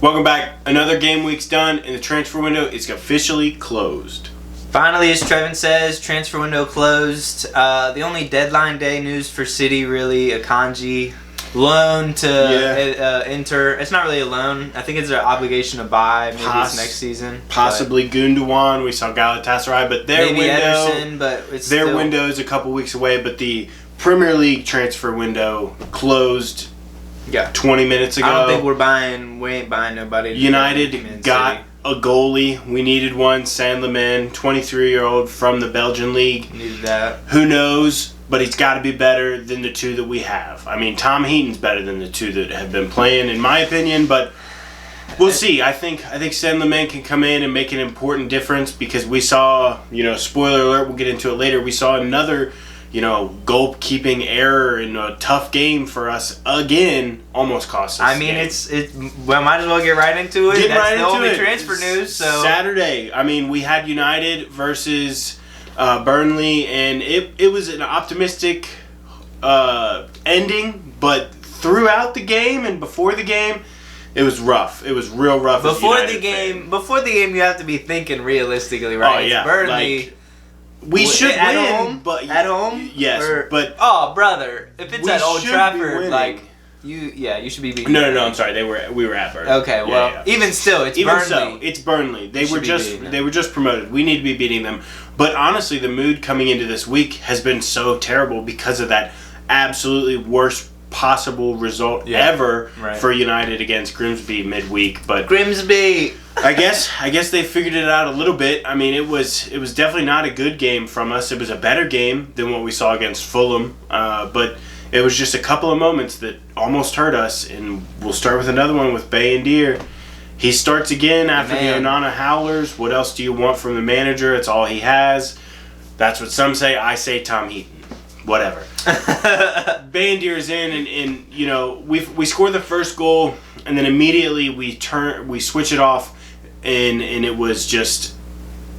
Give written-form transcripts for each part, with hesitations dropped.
Welcome back. Another game week's done and the transfer window is officially closed. Finally, as Trevin says, transfer window closed. The only deadline day news for City, really, Akanji loan to Inter. It's not really a loan. I think it's an obligation to buy. Maybe it's next season. Possibly Gundogan. We saw Galatasaray, but their window. Ederson, but it's their window is a couple weeks away. But the Premier League transfer window closed. 20 minutes ago. I don't think we ain't buying nobody. United got a goalie. We needed one. Saint-Lemon, 23-year-old from the Belgian league. Needed that. Who knows? But he's got to be better than the two that we have. I mean, Tom Heaton's better than the two that have been playing, in my opinion. But we'll see. I think Saint-Lemon can come in and make an important difference because we saw, spoiler alert, we'll get into it later. We saw another goalkeeping error in a tough game for us again, almost cost us. I mean, might as well get right into it. That's the only transfer news. So Saturday, we had United versus Burnley, and it was an optimistic ending, but throughout the game and before the game, it was rough. It was real rough. Before the game, you have to be thinking realistically, right? Oh yeah, Burnley. We should at win, home, but at home. Yes, but brother, if it's at Old Trafford, you should be beating. No. I'm sorry. We were at Burnley. Okay, well, even still, it's Burnley. So, it's Burnley. They were just promoted. We need to be beating them. But honestly, the mood coming into this week has been so terrible because of that absolutely worst possible result ever for United against Grimsby midweek. But Grimsby. I guess they figured it out a little bit. I mean, it was definitely not a good game from us. It was a better game than what we saw against Fulham, but it was just a couple of moments that almost hurt us. And we'll start with another one with Bay and Deer. He starts again after the Onana howlers. What else do you want from the manager? It's all he has. That's what some say. I say Tom Heaton. Whatever. Bay and Deer is in, and we score the first goal, and then immediately we switch it off. And it was just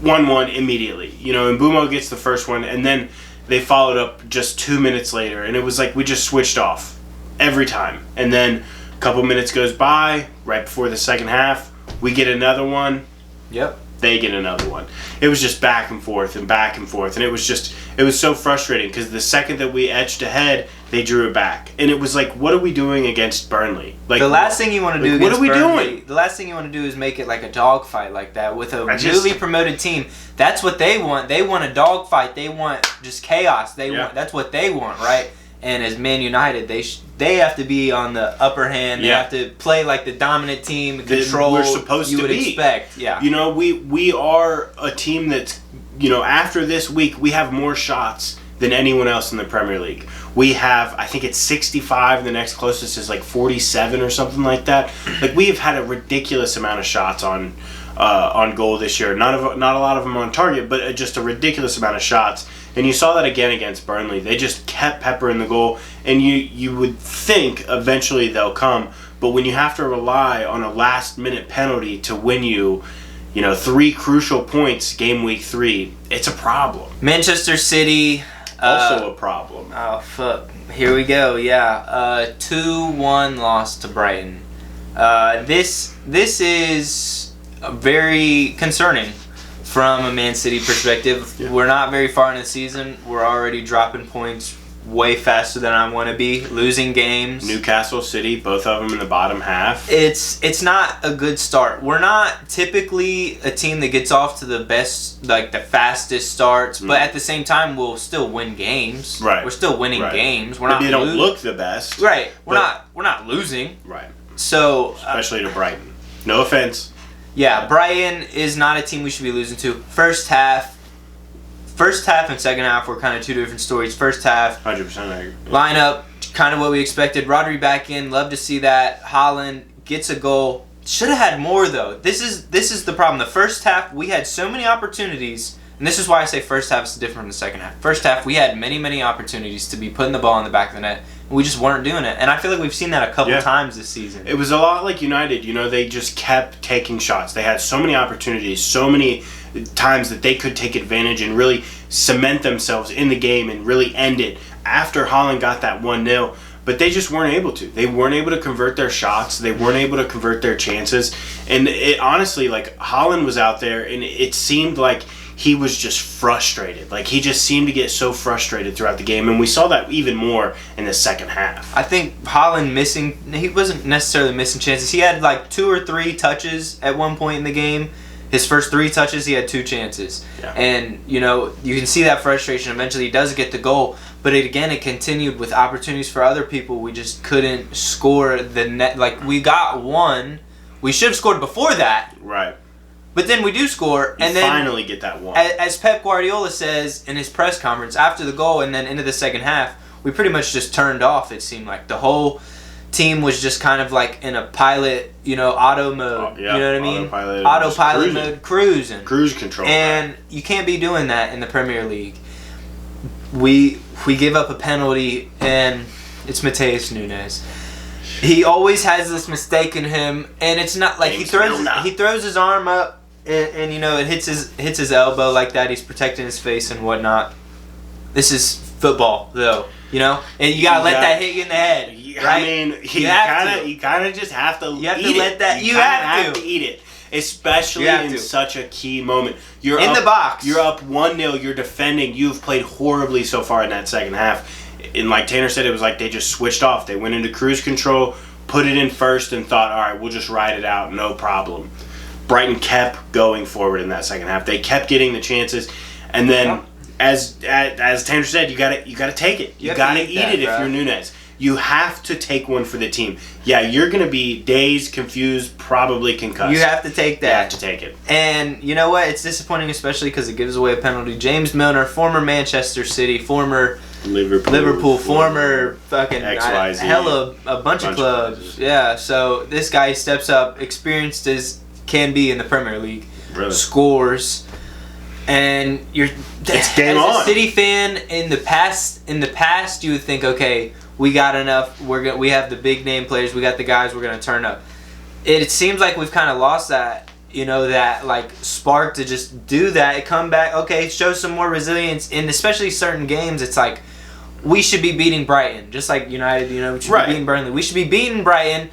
1-1 immediately. And Bruno gets the first one, and then they followed up just 2 minutes later. And it was like we just switched off every time. And then a couple minutes goes by, right before the second half, we get another one. Yep. They get another one. It was just back and forth. And it was so frustrating because the second that we edged ahead, they drew it back. And it was like, what are we doing against Burnley? The last thing you want to do against Burnley, doing? The last thing you want to do is make it like a dogfight like that with a newly promoted team. That's what they want. They want a dogfight. They want just chaos. That's what they want, right? And as Man United, they have to be on the upper hand. They have to play like the dominant team, control. We're supposed to be. You would expect, yeah. We are a team that's, after this week, we have more shots than anyone else in the Premier League. We have, I think it's 65. The next closest is like 47 or something like that. Like we have had a ridiculous amount of shots on goal this year. Not a lot of them on target, but just a ridiculous amount of shots. And you saw that again against Burnley. They just kept peppering the goal, and you would think eventually they'll come. But when you have to rely on a last-minute penalty to win you 3 crucial points game week 3, it's a problem. Manchester City. Also a problem. Oh, fuck. Here we go, yeah. 2-1 loss to Brighton. This is very concerning from a Man City perspective. Yeah. We're not very far in the season. We're already dropping points way faster than I want to be, losing games. Newcastle City, both of them in the bottom half. It's not a good start. We're not typically a team that gets off to the best, like the fastest starts, but at the same time, we'll still win games. Right. We're still winning games. We're Maybe they don't look the best. Right. We're not losing. Right. So especially to Brighton. No offense. Yeah, Brighton is not a team we should be losing to. First half and second half were kind of two different stories. First half, 100% I agree. Lineup, kind of what we expected. Rodri back in, love to see that. Haaland gets a goal. Should have had more though. This is the problem. The first half we had so many opportunities, and this is why I say first half is different from the second half. First half we had many opportunities to be putting the ball in the back of the net. And we just weren't doing it, and I feel like we've seen that a couple times this season. It was a lot like United. They just kept taking shots. They had so many opportunities, so many times that they could take advantage and really cement themselves in the game and really end it. After Haaland got that 1-0, but they just weren't able to. They weren't able to convert their shots. They weren't able to convert their chances. And it honestly, like, Holland was out there, and it seemed like he was just frustrated. Like, he just seemed to get so frustrated throughout the game, and we saw that even more in the second half. I think Holland he wasn't necessarily missing chances. He had like 2 or 3 touches at one point in the game. His first 3 touches, he had 2 chances. Yeah. And, you know, you can see that frustration. Eventually, he does get the goal. But it continued with opportunities for other people. We just couldn't score the net. Like, we got one. We should have scored before that. Right. But then we do score. You and then finally get that one. As Pep Guardiola says in his press conference after the goal and then into the second half, we pretty much just turned off, it seemed like. The whole team was just kind of like in a pilot, you know, auto mode. Yeah, you know what I mean? Autopilot mode, cruising. Cruise control. And you can't be doing that in the Premier League. We give up a penalty, and it's Mateus Nunes. He always has this mistake in him, and it's not like he throws his arm up, and you know it hits his elbow like that. He's protecting his face and whatnot. This is football, though, you know, and you gotta let that hit you in the head. Right? I mean, you kind of just have to. You have to let that. You have to eat it. Especially in such a key moment. You're in the box. You're up 1-0. You're defending. You've played horribly so far in that second half. And like Tanner said, it was like they just switched off. They went into cruise control, put it in first, and thought, all right, we'll just ride it out, no problem. Brighton kept going forward in that second half. They kept getting the chances. And then, as Tanner said, you gotta take it. You gotta eat it if you're Nunes. You have to take one for the team. Yeah, you're going to be dazed, confused, probably concussed. You have to take that. You have to take it. And you know what? It's disappointing, especially because it gives away a penalty. James Milner, former Manchester City, former Liverpool, former fucking XYZ. Hella a bunch of clubs. Yeah, so this guy steps up, experienced as can be in the Premier League, really? Scores. And it's game as on. a City fan, in the past, you would think, okay, we got enough. We have the big name players. We got the guys. We're gonna turn up. It seems like we've kind of lost that, you know, that like spark to just do that. Come back, okay, show some more resilience. In especially certain games, it's like we should be beating Brighton, just like United. You know, we should be beating Burnley. We should be beating Brighton.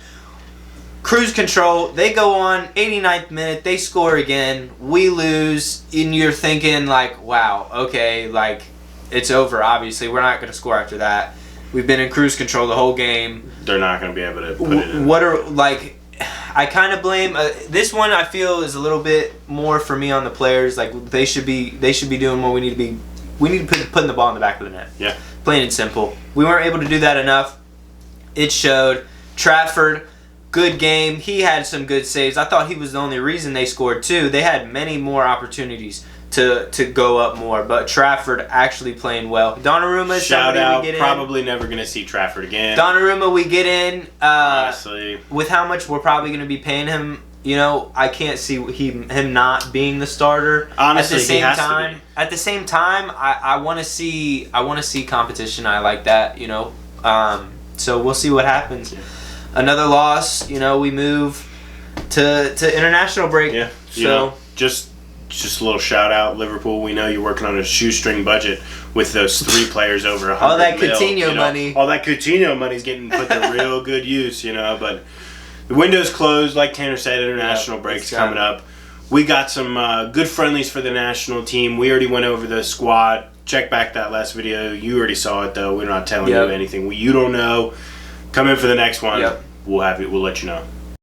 Cruise control. They go on 89th minute. They score again. We lose, and you're thinking like, wow, okay, like it's over. Obviously, we're not gonna score after that. We've been in cruise control the whole game. They're not going to be able to put it in. I kind of blame this one. I feel is a little bit more for me on the players. Like they should be doing what we need to be. We need to be putting the ball in the back of the net. Yeah. Plain and simple. We weren't able to do that enough. It showed. Trafford, good game. He had some good saves. I thought he was the only reason they scored too. They had many more opportunities to go up more, but Trafford actually playing well. Donnarumma, shout out. Probably never going to see Trafford again. Donnarumma, we get in. Honestly, with how much we're probably going to be paying him, you know, I can't see him not being the starter. Honestly, at the same time, I want to see competition. I like that, you know. So we'll see what happens. Yeah. Another loss, you know, we move to international break. Yeah. So you know, just a little shout out, Liverpool. We know you're working on a shoestring budget with those 3 players over 100 all that mil, Coutinho money. All that Coutinho money's getting put to real good use, you know. But the window's closed, like Tanner said. International break's coming up. We got some good friendlies for the national team. We already went over the squad. Check back that last video. You already saw it though. We're not telling you anything you don't know. Come in for the next one. Yep. We'll let you know.